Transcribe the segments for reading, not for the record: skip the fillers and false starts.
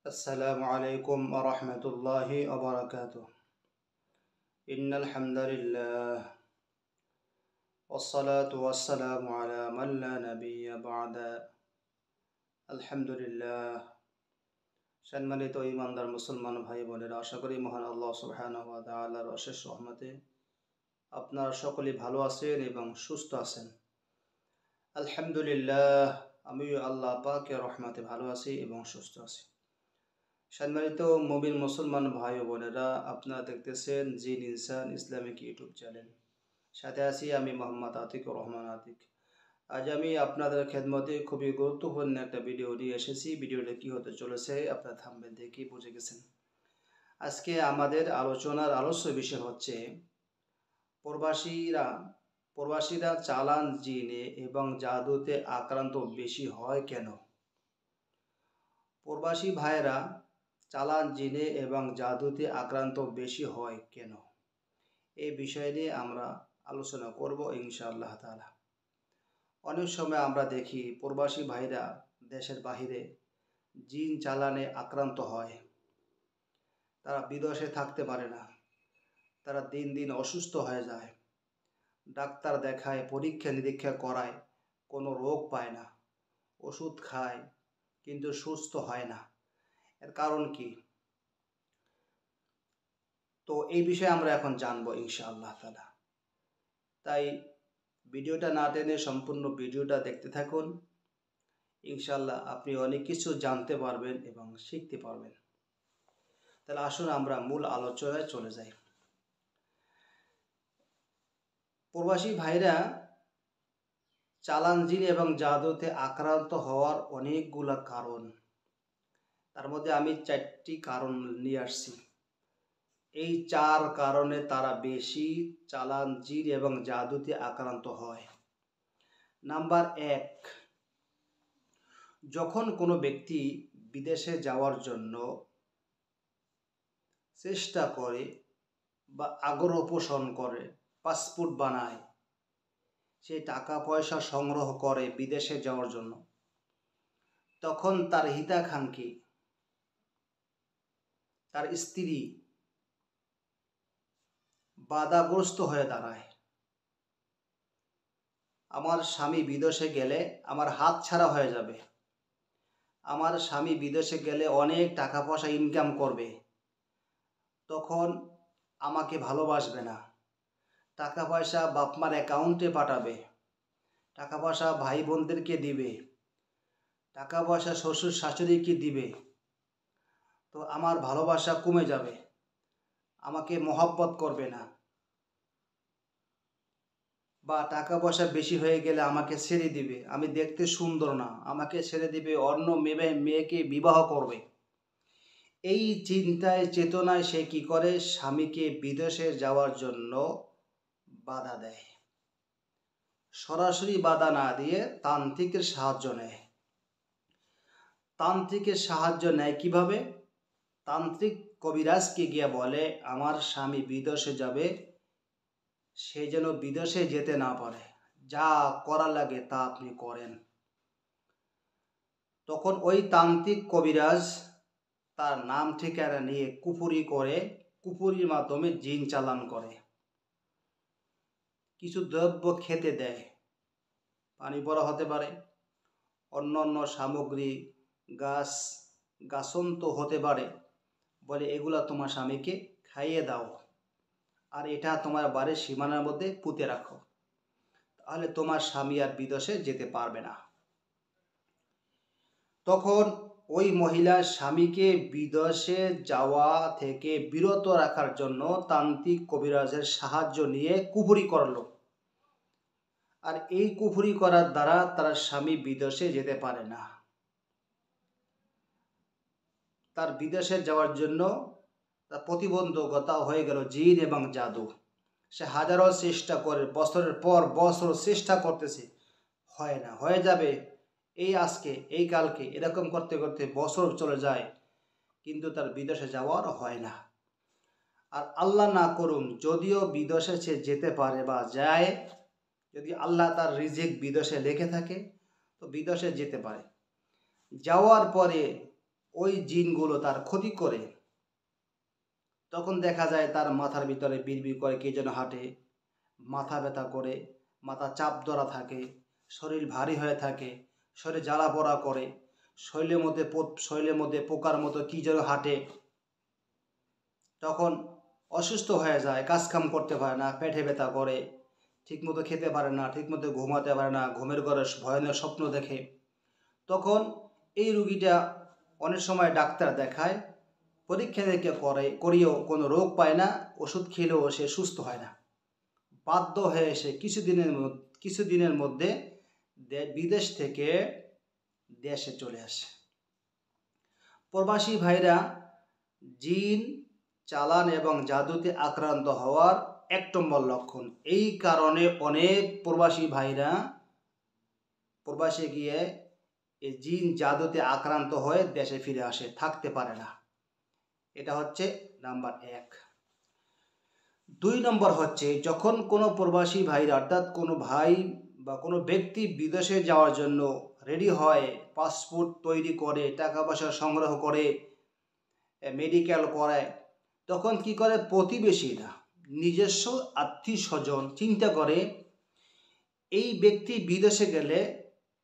السلام عليكم ورحمة الله وبركاته. إن الحمد لله والصلاة والسلام على من لا نبي بعد. আলহামদুলিল্লাহ। সম্মানিত ইমানদার মুসলমান ভাই বোনেরা, আশা করি মহান আল্লাহ সুবহানাহু ওয়া তাআলার অশেষ রহমতে আপনারা সকলেই ভালো আছেন এবং সুস্থ আছেন। আলহামদুলিল্লাহ, আমিও আল্লাহ পাকের রহমতে ভালো আছি এবং সুস্থ আছি। সম্মানিত মুমিন মুসলমান ভাই ও বোনেরা, আপনারা দেখতেছেন জিন ইনসান ইসলামিক ইউটিউব চ্যানেল। সাথে আছি আমি মোহাম্মদ আতিকুর রহমান আতিক। আজ আমি আপনাদের খেদমতে খুবই গুরুত্বপূর্ণ একটা ভিডিও নিয়ে এসেছি। ভিডিওটা কি হতে চলেছে আপনারা থাম্বনেল দেখেই বুঝে গেছেন। আজকে আমাদের আলোচনার আলোচ্য বিষয় হচ্ছে প্রবাসীরা চালান জিনে এবং জাদুতে আক্রান্ত বেশি হয় কেন। প্রবাসী ভাইয়েরা চালান জিনে এবং জাদুতে আক্রান্ত বেশি হয় কেন, এই বিষয় নিয়ে আমরা আলোচনা করব ইনশাআল্লাহ তাআলা। অনেক সময় আমরা দেখি প্রবাসী ভাইরা দেশের বাহিরে জিন চালানে আক্রান্ত হয়। তারা বিদেশে থাকতে পারে না, তারা দিন দিন অসুস্থ হয়ে যায়। ডাক্তার দেখায়, পরীক্ষা নিরীক্ষা করায়, কোনো রোগ পায় না, ওষুধ খায় কিন্তু সুস্থ হয় না। এর কারণ কি? তো এই বিষয়ে আমরা এখন জানবো ইনশাআল্লাহ তাআলা। তাই ভিডিওটা না টেনে সম্পূর্ণ ভিডিওটা দেখতে থাকুন। ইনশাআল্লাহ আপনি অনেক কিছু জানতে পারবেন এবং শিখতে পারবেন। তাহলে আসুন আমরা মূল আলোচনায় চলে যাই। প্রবাসী ভাইরা চালান জিন এবং জাদুতে আক্রান্ত হওয়ার অনেকগুলো কারণ, তার মধ্যে আমি 4টি কারণ নিয়ে আসছি। এই 4 কারণে তারা বেশি চালান জিন এবং জাদুতে আক্রান্ত হয়। নাম্বার 1, যখন কোনো ব্যক্তি বিদেশে যাওয়ার জন্য চেষ্টা করে বা আগ্রহ পোষণ করে, পাসপোর্ট বানায়, সে টাকা পয়সা সংগ্রহ করে বিদেশে যাওয়ার জন্য, তখন তার হিতাকাঙ্ক্ষী, তার স্ত্রী বাধাগ্রস্ত হয়ে দাঁড়ায়। আমার স্বামী বিদেশে গেলে আমার হাত ছাড়া হয়ে যাবে, আমার স্বামী বিদেশে গেলে অনেক টাকা পয়সা ইনকাম করবে, তখন আমাকে ভালোবাসবে না, টাকা পয়সা বাপমার অ্যাকাউন্টে পাঠাবে, টাকা পয়সা ভাই বোনদেরকে দিবে, টাকা পয়সা শ্বশুর শাশুড়িকে দিবে, তো আমার ভালোবাসা কমে যাবে, আমাকে মহব্বত করবে না, বা টাকা পয়সা বেশি হয়ে গেলে আমাকে ছেড়ে দিবে, আমি দেখতে সুন্দর না, আমাকে ছেড়ে দিবে, অন্য মেয়েকে বিবাহ করবে। এই চিন্তায় চেতনায় সে কি করে, স্বামীকে বিদেশে যাওয়ার জন্য বাধা দেয়। সরাসরি বাধা না দিয়ে তান্ত্রিকের সাহায্য নেয়। তান্ত্রিকের সাহায্য নেয় কিভাবে? তান্ত্রিক কবিরাজকে গিয়ে বলে আমার স্বামী বিদেশে যাবে, সে যেন বিদেশে যেতে না পারে, যা করা লাগে তা আপনি করেন। তখন ওই তান্ত্রিক কবিরাজ তার নাম ঠিকানা নিয়ে কুফুরি করে, কুফুরির মাধ্যমে জিন চালান করে। কিছু দ্রব্য খেতে দেয়, পানি পড়া হতে পারে, অন্য অন্য সামগ্রী, গাছন্ত হতে পারে, বলে এগুলা তোমার স্বামীকে খাইয়ে দাও, আর এটা তোমার বাড়ির সীমানার মধ্যে পুঁতে রাখো, তাহলে তোমার স্বামী আর বিদেশে যেতে পারবে না। তখন ওই মহিলার স্বামীকে বিদেশে যাওয়া থেকে বিরত রাখার জন্য তান্ত্রিক কবিরাজের সাহায্য নিয়ে কুফরি করলো, আর এই কুফরি করার দ্বারা তার স্বামী বিদেশে যেতে পারে না। তার বিদেশে যাওয়ার জন্য তার প্রতিবন্ধকতা হয়ে গেল জিন এবং জাদু। সে হাজারো চেষ্টা করে, বছরের পর বছর চেষ্টা করতেছে, হয় না, হয়ে যাবে এই আজকে এই কালকে, এরকম করতে করতে বছর চলে যায়, কিন্তু তার বিদেশে যাওয়ার হয় না। আর আল্লাহ না করুন, যদিও বিদেশে সে যেতে পারে বা যায়, যদি আল্লাহ তার রিজিক বিদেশে লেখে থাকে তো বিদেশে যেতে পারে। যাওয়ার পরে ওই জিনগুলো তার ক্ষতি করে, তখন দেখা যায় তার মাথার ভিতরে বিড়বিড় করে কে যেন হাঁটে, মাথা ব্যথা করে, মাথা চাপ ধরা থাকে, শরীর ভারী হয়ে থাকে, শরীরে জ্বালা পোড়া করে, শরীরের মধ্যে পোকার মতো কি যেন হাঁটে, তখন অসুস্থ হয়ে যায়, কাজকাম করতে পারে না, পেটে ব্যথা করে, ঠিকমতো খেতে পারে না, ঠিকমতো ঘুমাতে পারে না, ঘুমের ঘরে ভয়ানক স্বপ্ন দেখে। তখন এই রুগীটা অনেক সময় ডাক্তার দেখায়, পরীক্ষা নিরীক্ষা করিয়েও কোনো রোগ পায় না, ওষুধ খেলেও সে সুস্থ হয় না। বাধ্য হয়ে সে কিছুদিনের মধ্যে বিদেশ থেকে দেশে চলে আসে। প্রবাসী ভাইরা জিন, চালান এবং জাদুতে আক্রান্ত হওয়ার 1 নম্বর লক্ষণ। এই কারণে অনেক প্রবাসী ভাইরা প্রবাসে গিয়ে এই জিন জাদুতে আক্রান্ত হয়ে দেশে ফিরে আসে, থাকতে পারে না। এটা হচ্ছে নাম্বার 1। 2 নম্বর হচ্ছে, যখন কোনো প্রবাসী ভাইরা অর্থাৎ কোনো ভাই বা কোনো ব্যক্তি বিদেশে যাওয়ার জন্য রেডি হয়, পাসপোর্ট তৈরি করে, টাকা পয়সা সংগ্রহ করে, মেডিকেল করায়, তখন কি করে প্রতিবেশীরা, নিজস্ব আত্মীয় স্বজন চিন্তা করে এই ব্যক্তি বিদেশে গেলে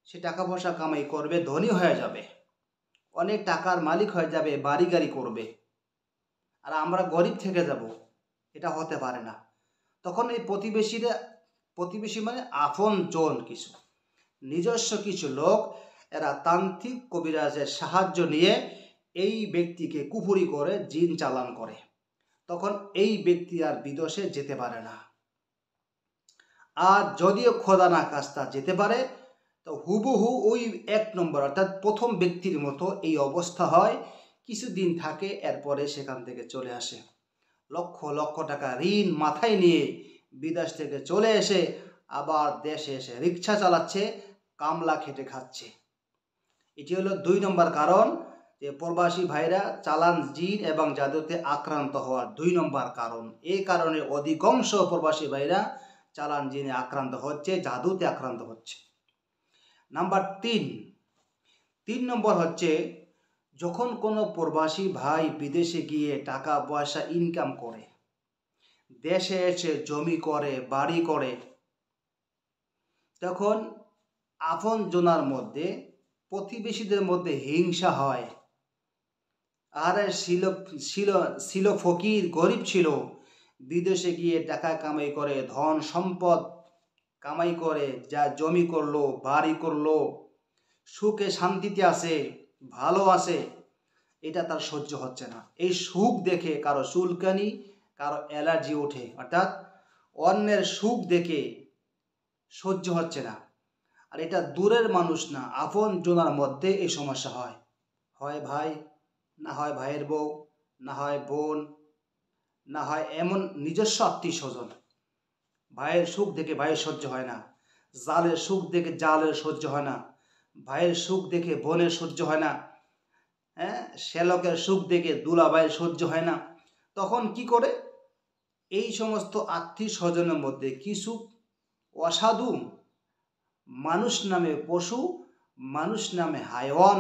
সে টাকা পয়সা কামাই করবে, ধনী হয়ে যাবে, অনেক টাকার মালিক হয়ে যাবে, বাড়ি গাড়ি করবে, আর আমরা গরিব থেকে যাব। এটা হতে পারে না। তখন এই প্রতিবেশী মানে আপন জন কিছু, নিজস্ব কিছু লোক, এরা তান্ত্রিক কবিরাজের সাহায্য নিয়ে এই ব্যক্তিকে কুফরি করে জিন চালান করে। তখন এই ব্যক্তি আর বিদেশে যেতে পারে না। আর যদিও খোদা না খাস্তা যেতে পারে, তো হুবহু ওই 1 নম্বর অর্থাৎ প্রথম ব্যক্তির মতো এই অবস্থা হয়, কিছুদিন থাকে, এরপরে সেখান থেকে চলে আসে। লক্ষ লক্ষ টাকা ঋণ মাথায় নিয়ে বিদেশ থেকে চলে এসে আবার দেশে এসে রিক্সা চালাচ্ছে, কামলা খেটে খাচ্ছে। এটি হলো 2 নম্বর কারণ, যে প্রবাসী ভাইরা চালান, জিন এবং জাদুতে আক্রান্ত হওয়ার 2 নম্বর কারণ। এই কারণে অধিকাংশ প্রবাসী ভাইরা চালান, জিনে আক্রান্ত হচ্ছে, জাদুতে আক্রান্ত হচ্ছে। নাম্বার 3 নম্বর হচ্ছে, যখন কোনো প্রবাসী ভাই বিদেশে গিয়ে টাকা পয়সা ইনকাম করে, দেশে এসে জমি করে, বাড়ি করে, তখন আপন জনার মধ্যে, প্রতিবেশীদের মধ্যে হিংসা হয়। আর ছিল ফকির, গরিব ছিল, বিদেশে গিয়ে টাকা কামাই করে, ধন সম্পদ কামাই করে, যা জমি করলো, বাড়ি করলো, সুখে শান্তিতে আছে, ভালো আছে, এটা তার সহ্য হচ্ছে না। এই সুখ দেখে কারো চুলকানি, কারো অ্যালার্জি ওঠে, অর্থাৎ অন্যের সুখ দেখে সহ্য হচ্ছে না। আর এটা দূরের মানুষ না, আপন জনার মধ্যে এই সমস্যা হয়। হয় ভাই, না হয় ভাইয়ের বউ, না হয় বোন, না হয় এমন নিজস্ব আত্মীয় স্বজন। ভাইয়ের সুখ দেখে ভাইয়ের সহ্য হয় না, জালের সুখ দেখে জালের সহ্য হয় না, ভাইয়ের সুখ দেখে বোনের সহ্য হয় না, শ্যালকের সুখ দেখে দুলা ভাইয়ের সহ্য হয় না। তখন কি করে, এই সমস্ত আত্মীয় স্বজনের মধ্যে কিছু অসাধু মানুষ নামে পশু, মানুষ নামে হায়ওয়ান,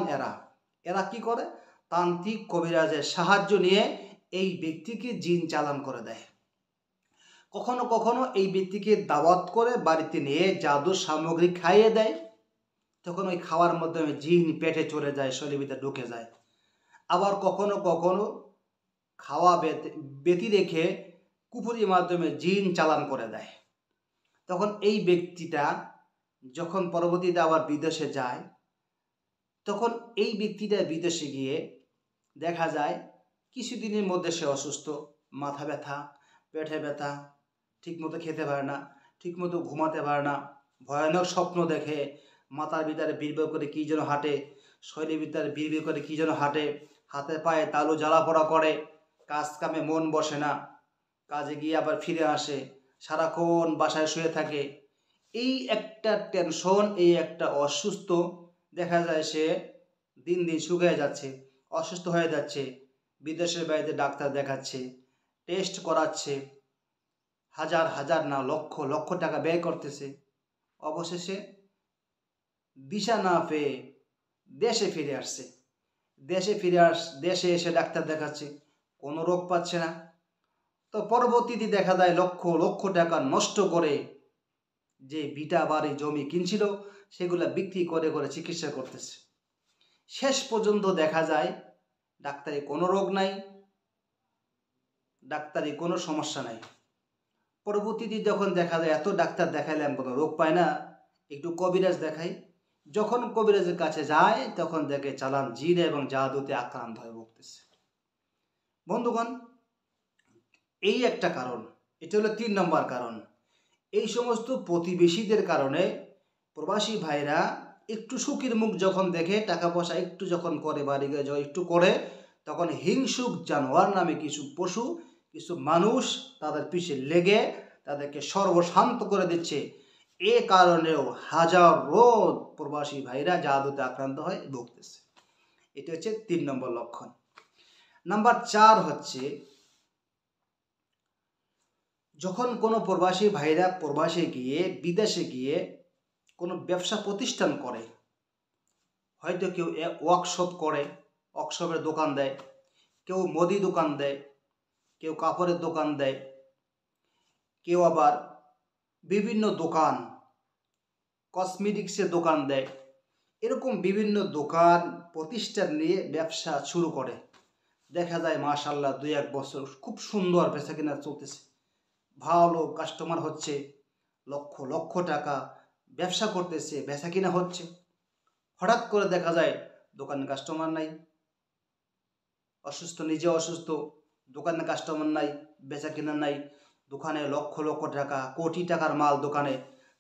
এরা কি করে, তান্ত্রিক কবিরাজের সাহায্য নিয়ে এই ব্যক্তিকে জিন চালান করে দেয়। কখনো কখনো এই ব্যক্তিকে দাওয়াত করে বাড়িতে নিয়ে জাদুর সামগ্রী খাইয়ে দেয়, তখন ওই খাওয়ার মাধ্যমে জিন পেটে চলে যায়, শরীরের ভিতরে ঢুকে যায়। আবার কখনো কখনো খাওয়া ব্যতি রেখে কুফুরির মাধ্যমে জিন চালান করে দেয়। তখন এই ব্যক্তিটা যখন পরবর্তীতে আবার বিদেশে যায়, তখন এই ব্যক্তিটা বিদেশে গিয়ে দেখা যায় কিছুদিনের মধ্যে সে অসুস্থ, মাথা ব্যথা, পেটে ব্যথা, ঠিকমতো খেতে পারে না, ঠিকমতো ঘুমাতে পারে না, ভয়ানক স্বপ্ন দেখে, মাথার ভিতরে বিড়বিড় করে কী যেন হাঁটে, শরীরের ভিতরে বিড়বিড় করে কী যেন হাঁটে, হাতে পায়ে তালু জ্বালাপোড়া করে, কাজ কামে মন বসে না, কাজে গিয়ে আবার ফিরে আসে, সারাক্ষণ বাসায় শুয়ে থাকে। এই একটা টেনশন, এই একটা অসুস্থ, দেখা যায় সে দিন দিন শুকিয়ে যাচ্ছে, অসুস্থ হয়ে যাচ্ছে, বিদেশের বাড়িতে ডাক্তার দেখাচ্ছে, টেস্ট করাচ্ছে, হাজার হাজার না লক্ষ লক্ষ টাকা ব্যয় করতেছে, অবশেষে দিশা না পেয়ে দেশে ফিরে আসছে। দেশে এসে ডাক্তার দেখাচ্ছে, কোনো রোগ পাচ্ছে না। তো পরবর্তীতে দেখা যায় লক্ষ লক্ষ টাকা নষ্ট করে যে ভিটা বাড়ি জমি কিনছিল সেগুলা বিক্রি করে করে চিকিৎসা করতেছে। শেষ পর্যন্ত দেখা যায় ডাক্তারি কোনো রোগ নাই, ডাক্তারি কোনো সমস্যা নাই। পরবর্তীতে যখন দেখা যায় এত ডাক্তার দেখাইলাম কোনো রোগ পায় না, একটু কবিরাজ দেখাই। যখন কবিরাজের কাছে যায় তখন দেখে চালান জিন এবং জাদুতে আক্রান্ত হয়ে ভুগতেছে। বন্ধুগণ, এই একটা কারণ, এটা হলো 3 নম্বর কারণ। এই সমস্ত প্রতিবেশীদের কারণে প্রবাসী ভাইরা একটু সুখের মুখ যখন দেখে, টাকা পয়সা একটু যখন করে, বাড়ি গিয়ে একটু করে, তখন হিংসুক জানোয়ার নামে কিছু পশু, কিছু মানুষ তাদের পিছে লেগে তাদেরকে সর্বশান্ত করে দিচ্ছে। এ কারণেও হাজারো প্রবাসী ভাইরা জাদুতে আক্রান্ত হয়ে ভুগতেছে। এটা হচ্ছে 3 নম্বর লক্ষণ। নাম্বার 4 হচ্ছে, যখন কোনো প্রবাসী ভাইরা বিদেশে গিয়ে কোনো ব্যবসা প্রতিষ্ঠান করে, হয়তো কেউ ওয়ার্কশপ করে, ওয়ার্কশপের দোকান দেয়, কেউ মুদি দোকান দেয়, কেউ কাপড়ের দোকান দেয়, কেউ আবার বিভিন্ন দোকান, কসমেটিক্সের দোকান দেয়, এরকম বিভিন্ন দোকান প্রতিষ্ঠান নিয়ে ব্যবসা শুরু করে। দেখা যায় মাশাআল্লাহ 2-1 বছর খুব সুন্দর বেচাকেনা চলতেছে, ভালো কাস্টমার হচ্ছে, লক্ষ লক্ষ টাকা ব্যবসা করতেছে, বেচাকেনা হচ্ছে। হঠাৎ করে দেখা যায় দোকানে কাস্টমার নাই, অসুস্থ, নিজে অসুস্থ, দোকানে কাস্টমার নাই, বেচাকেনা নাই, দোকানে লক্ষ লক্ষ টাকা, কোটি টাকার মাল দোকানে,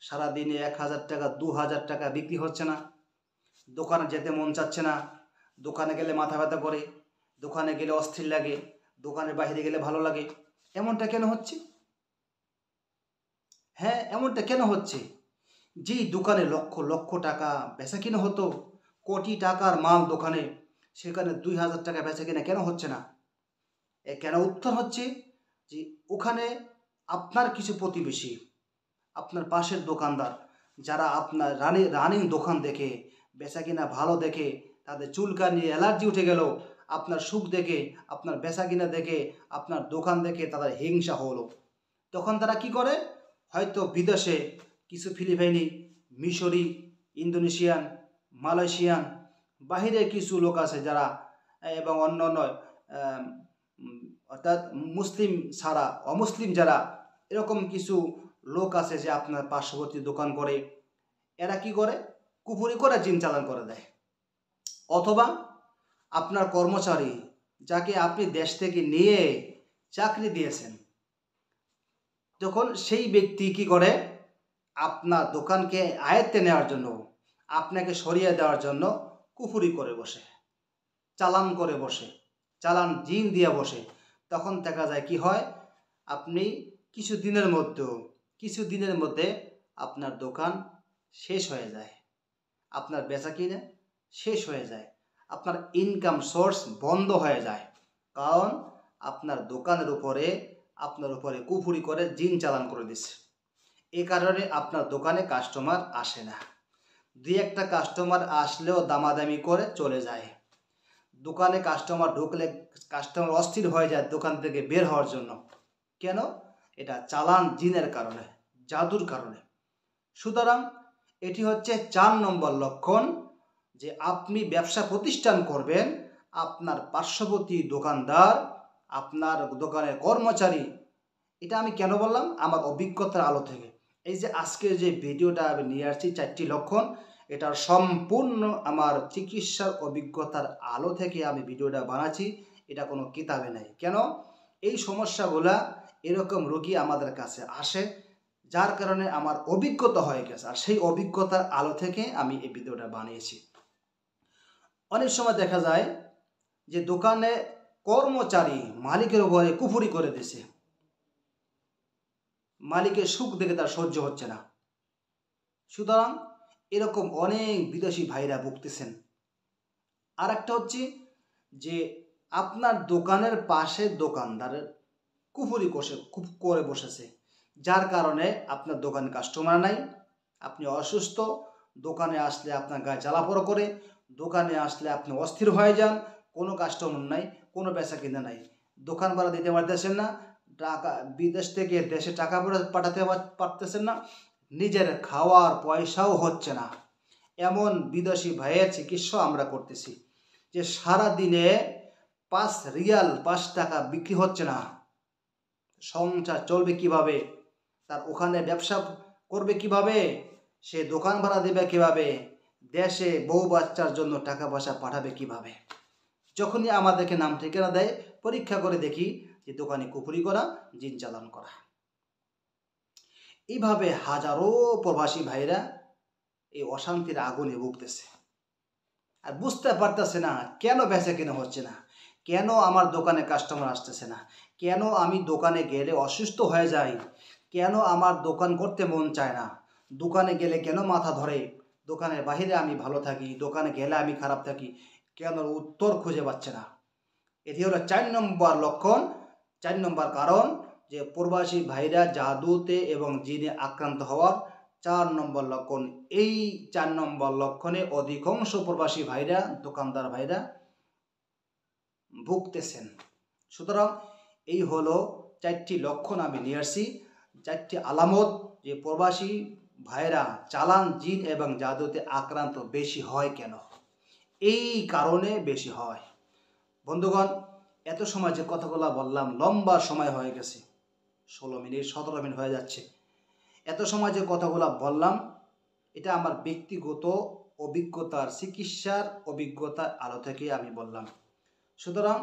সারাদিনে 1000 টাকা 2000 টাকা বিক্রি হচ্ছে না, দোকানে যেতে মন চাচ্ছে না, দোকানে গেলে মাথা ব্যথা করে, দোকানে গেলে অস্থির লাগে, দোকানের বাইরে গেলে ভালো লাগে। এমনটা কেন হচ্ছে? হ্যাঁ, এমনটা কেন হচ্ছে? যেই দোকানে লক্ষ লক্ষ টাকা বেচাকেনা হতো, কোটি টাকার মাল দোকানে, সেখানে 2000 টাকা বেচাকেনা কেন হচ্ছে না? কেন উত্তর হচ্ছে যে ওখানে আপনার কিছু প্রতিবেশী, আপনার পাশের দোকানদার, যারা আপনার রানিং দোকান দেখে, বেচাকেনা ভালো দেখে, তাদের চুলকানি অ্যালার্জি উঠে গেল, আপনার সুখ দেখে, আপনার বেচাকেনা দেখে, আপনার দোকান দেখে তাদের হিংসা হলো। তখন তারা কি করে? হয়তো বিদেশে কিছু ফিলিপাইনি, মিশরি, ইন্দোনেশিয়ান, মালয়েশিয়ান, বাহিরে কিছু লোক আছে যারা, এবং অন্যান্য অর্থাৎ মুসলিম ছাড়া অমুসলিম যারা, এরকম কিছু লোক আছে যে আপনার পার্শ্ববর্তী দোকান করে। এরা কি করে? কুফরি করে জিন চালান করে দেয়। অথবা আপনার কর্মচারী, যাকে আপনি দেশ থেকে নিয়ে চাকরি দিয়েছেন, তখন সেই ব্যক্তি কি করে? আপনার দোকানকে আয়ত্তে নেওয়ার জন্য, আপনাকে সরিয়ে দেওয়ার জন্য কুফরি করে বসে, চালান করে বসে, চালান জিন দিয়ে বসে। তখন দেখা যায় কি হয়? আপনি কিছু দিনের মধ্যে আপনার দোকান শেষ হয়ে যায়, আপনার বেচাকেনা শেষ হয়ে যায়, আপনার ইনকাম সোর্স বন্ধ হয়ে যায়। কারণ আপনার দোকানের উপরে, আপনার উপরে কুফরি করে জিন চালান করে দিচ্ছে। এই কারণে আপনার দোকানে কাস্টমার আসে না। 2-1টা কাস্টমার আসলেও দামাদামি করে চলে যায়। দোকানে কাস্টমার ঢুকলে কাস্টমার অস্থির হয়ে যায় দোকান থেকে বের হওয়ার জন্য। কেন? এটা চালান জিনের কারণে, জাদুর কারণে। সুতরাং এটি হচ্ছে 4 নম্বর লক্ষণ, যে আপনি ব্যবসা প্রতিষ্ঠান করবেন, আপনার পার্শ্ববর্তী দোকানদার, আপনার দোকানের কর্মচারী। এটা আমি কেন বললাম? আমার অভিজ্ঞতার আলো থেকে। এই যে আজকের যে ভিডিওটা আমি নিয়ে আসছি 4টি লক্ষণ, এটা সম্পূর্ণ আমার চিকিৎসার অভিজ্ঞতার আলো থেকে আমি ভিডিওটা বানাচ্ছি, এটা কোনো কিতাবে নেই। কেন? এই সমস্যাগুলা, এরকম রোগী আমাদের কাছে আসে, যার কারণে আমার অভিজ্ঞতা হয়ে গেছে, আর সেই অভিজ্ঞতার আলো থেকে আমি এই ভিডিওটা বানিয়েছি। অনেক সময় দেখা যায় যে দোকানে কর্মচারী মালিকের উপরে কুফরি করে দিছে, মালিকের সুখ দেখে তার সহ্য হচ্ছে না। সুতরাং এরকম অনেক বিদেশি ভাইরা ভুগতেছেন। আর একটা হচ্ছে যে আপনার দোকানের পাশে দোকানদারের কুফরি করে বসেছে, যার কারণে আপনার দোকানে কাস্টমার নাই, আপনি অসুস্থ, দোকানে আসলে আপনার গায়ে জ্বালাপোড়া করে, দোকানে আসলে আপনি অস্থির হয়ে যান, কোনো কাস্টমার নাই, কোনো বেচা কিনা নাই, দোকান ভাড়া দিতে পারতেছেন না, টাকা বিদেশ থেকে দেশে টাকা পাঠাতে পারতেছেন না, নিজের খাওয়ার পয়সাও হচ্ছে না। এমন বিদেশি ভাইয়ের চিকিৎসা আমরা করতেছি যে সারা দিনে 5 রিয়াল 5 টাকা বিক্রি হচ্ছে না। সংসার চলবে কিভাবে? তার ওখানে ব্যবসা করবে কিভাবে? সে দোকান ভাড়া দেবে কিভাবে? দেশে বউ বাচ্চার জন্য টাকা পয়সা পাঠাবে কিভাবে? যখনই আমাদেরকে নাম ঠিকানা দেয়, পরীক্ষা করে দেখি যে দোকানে কুফরি করা, জিন চালান করা। এইভাবে হাজারো প্রবাসী ভাইরা এই অশান্তির আগুনে ভুগতেছে আর বুঝতে পারতেছে না কেন বেচা কেনা হচ্ছে না, কেন আমার দোকানে কাস্টমার আসতেছে না, কেন আমি দোকানে গেলে অসুস্থ হয়ে যাই, কেন আমার দোকান করতে মন চায় না, দোকানে গেলে কেন মাথা ধরে, দোকানের বাহিরে আমি ভালো থাকি, দোকানে গেলে আমি খারাপ থাকি, কেন উত্তর খুঁজে পাচ্ছে না। এটি হলো 4 নম্বর লক্ষণ, 4 নম্বর কারণ যে প্রবাসী ভাইরা জাদুতে এবং জিনে আক্রান্ত হওয়ার 4 নম্বর লক্ষণ। এই 4 নম্বর লক্ষণে অধিকাংশ প্রবাসী ভাইরা, দোকানদার ভাইরা ভুগতেছেন। সুতরাং এই হলো 4টি লক্ষণ আমি নিয়ে আসছি, 4টি আলামত যে প্রবাসী ভাইরা চালান, জিন এবং জাদুতে আক্রান্ত বেশি হয় কেন, এই কারণে বেশি হয়। বন্ধুগণ, এত সময় যে কথাগুলো বললাম, লম্বা সময় হয়ে গেছে, 16 মিনিট 17 মিনিট হয়ে যাচ্ছে। এত সময় যে কথাগুলো বললাম, এটা আমার ব্যক্তিগত অভিজ্ঞতার, চিকিৎসার অভিজ্ঞতার আলো থেকে আমি বললাম। সুতরাং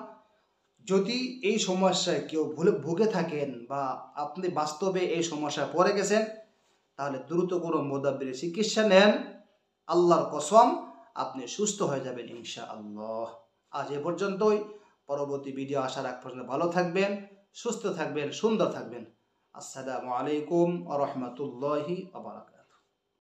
যদি এই সমস্যায় কেউ ভুগে থাকেন বা আপনি বাস্তবে এই সমস্যায় পড়ে গেছেন, তাহলে দ্রুত কোনো মুদাব্বিরের চিকিৎসা নেন। আল্লাহর কসম, আপনি সুস্থ হয়ে যাবেন ইনশাআল্লাহ। আজ এ পর্যন্তই। পরবর্তী ভিডিও আসার আগ পর্যন্ত ভালো থাকবেন, সুস্থ থাকবেন, সুন্দর থাকবেন। আসসালামু আলাইকুম ওয়া রাহমাতুল্লাহি ওয়া বারাকাতুহু।